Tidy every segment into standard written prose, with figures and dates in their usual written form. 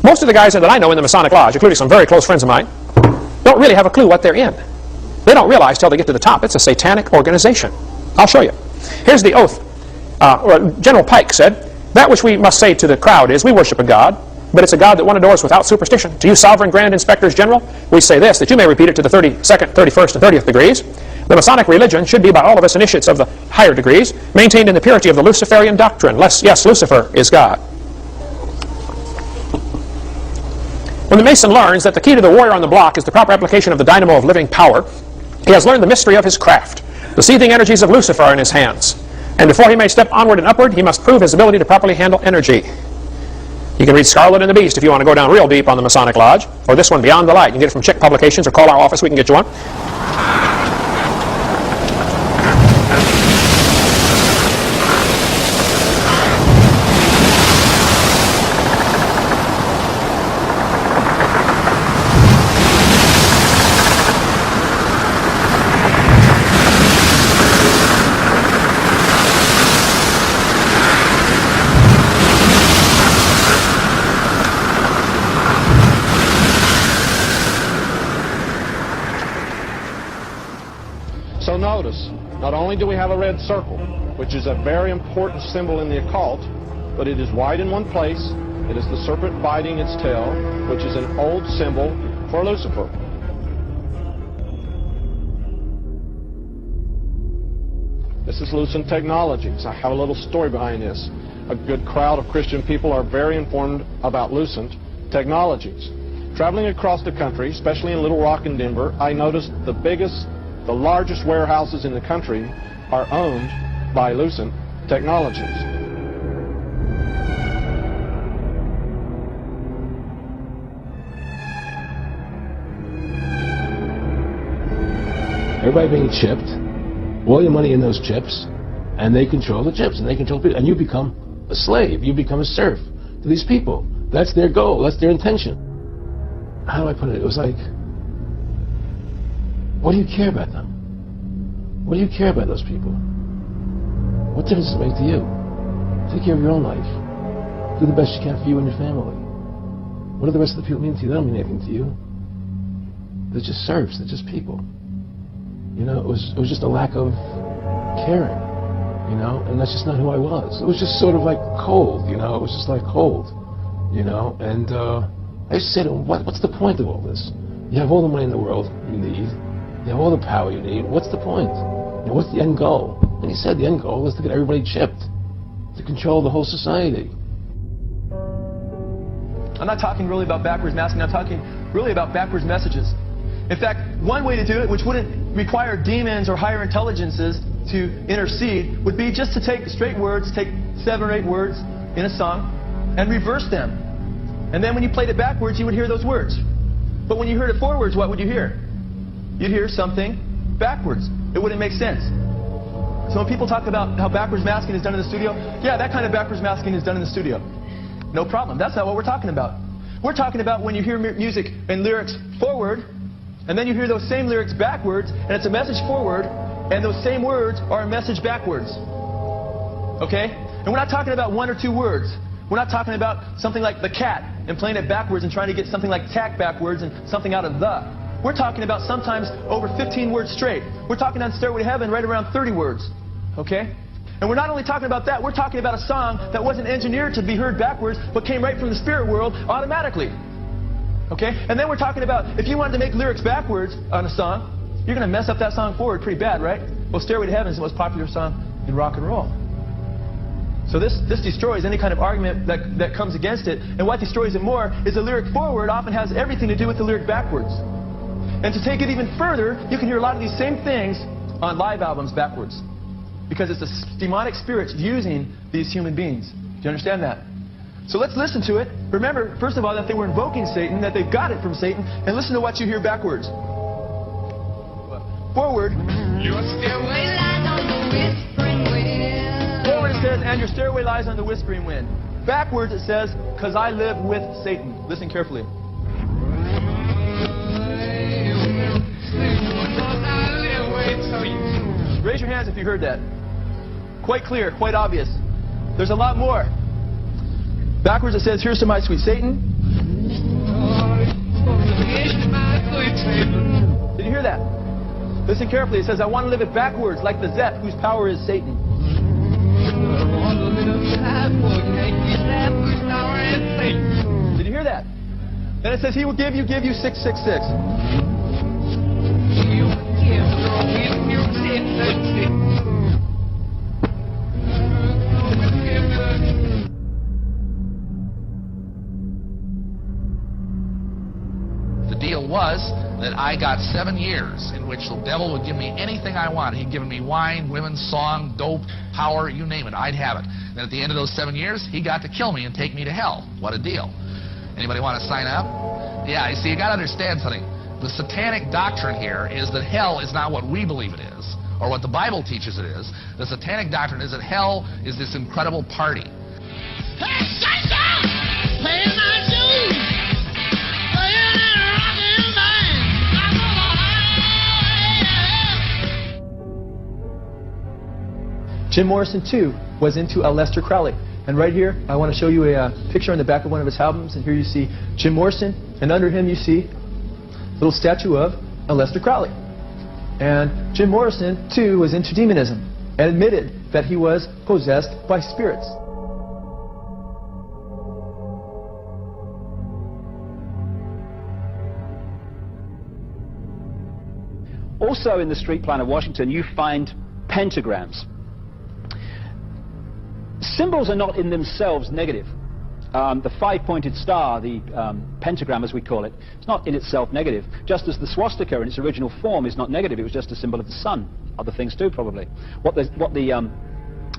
Most of the guys that I know in the Masonic Lodge, including some very close friends of mine, don't really have a clue what they're in. They don't realize till they get to the top it's a satanic organization. I'll show you. Here's the oath. General Pike said, "That which we must say to the crowd is, we worship a God, but it's a God that one adores without superstition. To you, sovereign grand inspectors general, we say this, that you may repeat it to the 32nd, 31st, and 30th degrees. The Masonic religion should be by all of us initiates of the higher degrees, maintained in the purity of the Luciferian doctrine. Yes, Lucifer is God." When the Mason learns that the key to the warrior on the block is the proper application of the dynamo of living power, he has learned the mystery of his craft. The seething energies of Lucifer are in his hands. And before he may step onward and upward, he must prove his ability to properly handle energy. You can read Scarlet and the Beast if you want to go down real deep on the Masonic Lodge, or this one, Beyond the Light. You can get it from Chick Publications, or call our office, we can get you one. So notice, not only do we have a red circle, which is a very important symbol in the occult, but it is white in one place. It is the serpent biting its tail, which is an old symbol for Lucifer. This is Lucent Technologies. I have a little story behind this. A good crowd of Christian people are very informed about Lucent Technologies. Traveling across the country, especially in Little Rock and Denver, I noticed the largest warehouses in the country are owned by Lucent Technologies. Everybody being chipped, all your money in those chips, and they control the chips, and they control people, and you become a slave, you become a serf to these people. That's their goal, that's their intention. How do I put it? It was like, what do you care about them? What do you care about those people? What difference does it make to you? Take care of your own life. Do the best you can for you and your family. What do the rest of the people mean to you? They don't mean anything to you. They're just serfs, they're just people. You know, it was just a lack of caring, you know, and that's just not who I was. It was just sort of like cold, you know, it was just like cold, you know, and I used to say to him, what's the point of all this? You have all the money in the world you need, you have all the power you need, what's the point? You know, what's the end goal? And he said the end goal is to get everybody chipped, to control the whole society. I'm not talking really about backwards masking, I'm talking really about backwards messages. In fact, one way to do it, which wouldn't require demons or higher intelligences to intercede, would be just to take straight words, take 7 or 8 words in a song, and reverse them. And then when you played it backwards, you would hear those words. But when you heard it forwards, what would you hear? You'd hear something backwards. It wouldn't make sense. So when people talk about how backwards masking is done in the studio, yeah, that kind of backwards masking is done in the studio. No problem. That's not what we're talking about. We're talking about when you hear music and lyrics forward, and then you hear those same lyrics backwards, and it's a message forward, and those same words are a message backwards. Okay? And we're not talking about 1 or 2 words. We're not talking about something like the cat and playing it backwards and trying to get something like tack backwards and something out of the. We're talking about sometimes over 15 words straight. We're talking on Stairway to Heaven right around 30 words. Okay? And we're not only talking about that, we're talking about a song that wasn't engineered to be heard backwards, but came right from the spirit world automatically. Okay? And then we're talking about, if you wanted to make lyrics backwards on a song, you're going to mess up that song forward pretty bad, right? Well, Stairway to Heaven is the most popular song in rock and roll. So this destroys any kind of argument that comes against it. And what destroys it more is the lyric forward often has everything to do with the lyric backwards. And to take it even further, you can hear a lot of these same things on live albums backwards. Because it's the demonic spirits using these human beings. Do you understand that? So let's listen to it. Remember, first of all, that they were invoking Satan, that they've got it from Satan, and listen to what you hear backwards. Forward. Your stairway lies on the whispering wind. Forward it says, and your stairway lies on the whispering wind. Backwards it says, because I live with Satan. Listen carefully. Raise your hands if you heard that. Quite clear, quite obvious. There's a lot more. Backwards it says, here's to my sweet Satan. Did you hear that? Listen carefully. It says, I want to live it backwards, like the Zep, whose power is Satan. Did you hear that? Then it says, he will give you 666. The deal was that I got 7 years in which the devil would give me anything I wanted. He'd given me wine, women, song, dope, power, you name it, I'd have it. Then at the end of those 7 years, he got to kill me and take me to hell. What a deal. Anybody want to sign up? Yeah, you see, you got to understand something. The satanic doctrine here is that hell is not what we believe it is, or what the Bible teaches it is. The satanic doctrine is that hell is this incredible party. Hey, Satan! Playing my shoes! Playing in a rockin' band! Jim Morrison, too, was into Aleister Crowley. And right here, I want to show you a picture on the back of one of his albums. And here you see Jim Morrison, and under him you see a little statue of Aleister Crowley. And Jim Morrison, too, was into demonism and admitted that he was possessed by spirits. Also in the street plan of Washington, you find pentagrams. Symbols are not in themselves negative. The five-pointed star, the pentagram as we call it, it's not in itself negative. Just as the swastika in its original form is not negative, it was just a symbol of the sun. Other things too, probably. What the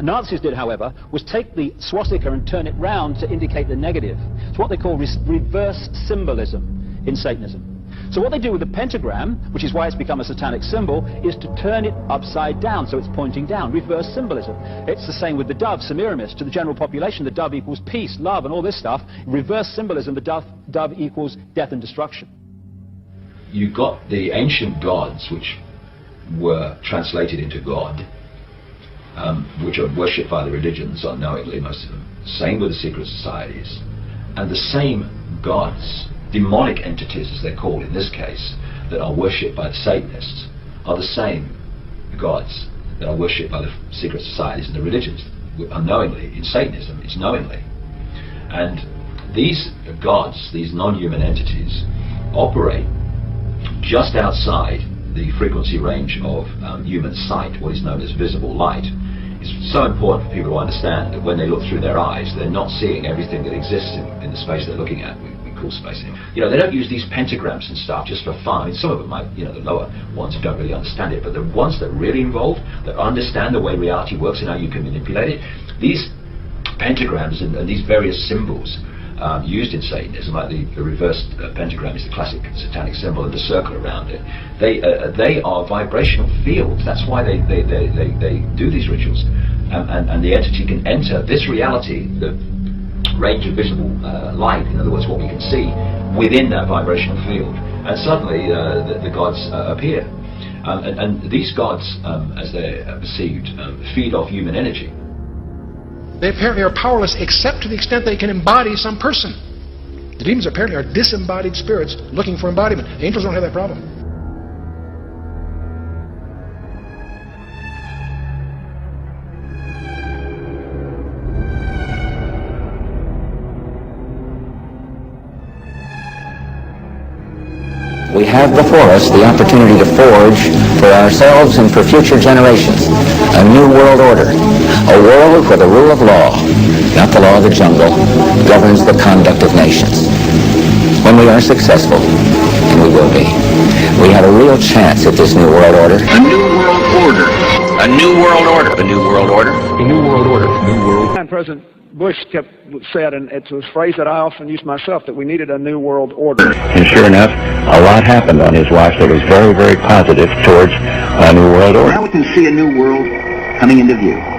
Nazis did, however, was take the swastika and turn it round to indicate the negative. It's what they call reverse symbolism in Satanism. So what they do with the pentagram, which is why it's become a satanic symbol, is to turn it upside down, so it's pointing down. Reverse symbolism. It's the same with the dove, Semiramis. To the general population, the dove equals peace, love, and all this stuff. Reverse symbolism, the dove equals death and destruction. You got the ancient gods, which were translated into God, which are worshipped by the religions unknowingly, most of them. Same with the secret societies. And the same gods, demonic entities as they're called in this case, that are worshipped by the Satanists, are the same gods that are worshipped by the secret societies and the religions unknowingly. In Satanism, it's knowingly. And these gods, these non-human entities, operate just outside the frequency range of human sight, what is known as visible light. It's so important for people to understand that when they look through their eyes, they're not seeing everything that exists in the space they're looking at. We call space. You know, they don't use these pentagrams and stuff just for fun. I mean, some of them might, you know, the lower ones who don't really understand it, but the ones that are really involved, that understand the way reality works and how you can manipulate it, these pentagrams and these various symbols used in Satanism, like the reversed pentagram is the classic satanic symbol, and the circle around it. They are vibrational fields. That's why they do these rituals, and the entity can enter this reality, the range of visible light. In other words, what we can see within that vibrational field, and suddenly the gods appear. And these gods, as they're perceived, feed off human energy. They apparently are powerless except to the extent they can embody some person. The demons apparently are disembodied spirits looking for embodiment. Angels don't have that problem. We have before us the opportunity to forge for ourselves and for future generations a new world order, a world where the rule of law, not the law of the jungle, governs the conduct of nations. When we are successful, and we will be, we have a real chance at this new world order. A new world order. A new world order. A new world order. A new world order. New world. And President Bush said, and it's a phrase that I often use myself, that we needed a new world order. And sure enough, a lot happened on his watch that was very, very positive towards a new world order. Now we can see a new world coming into view.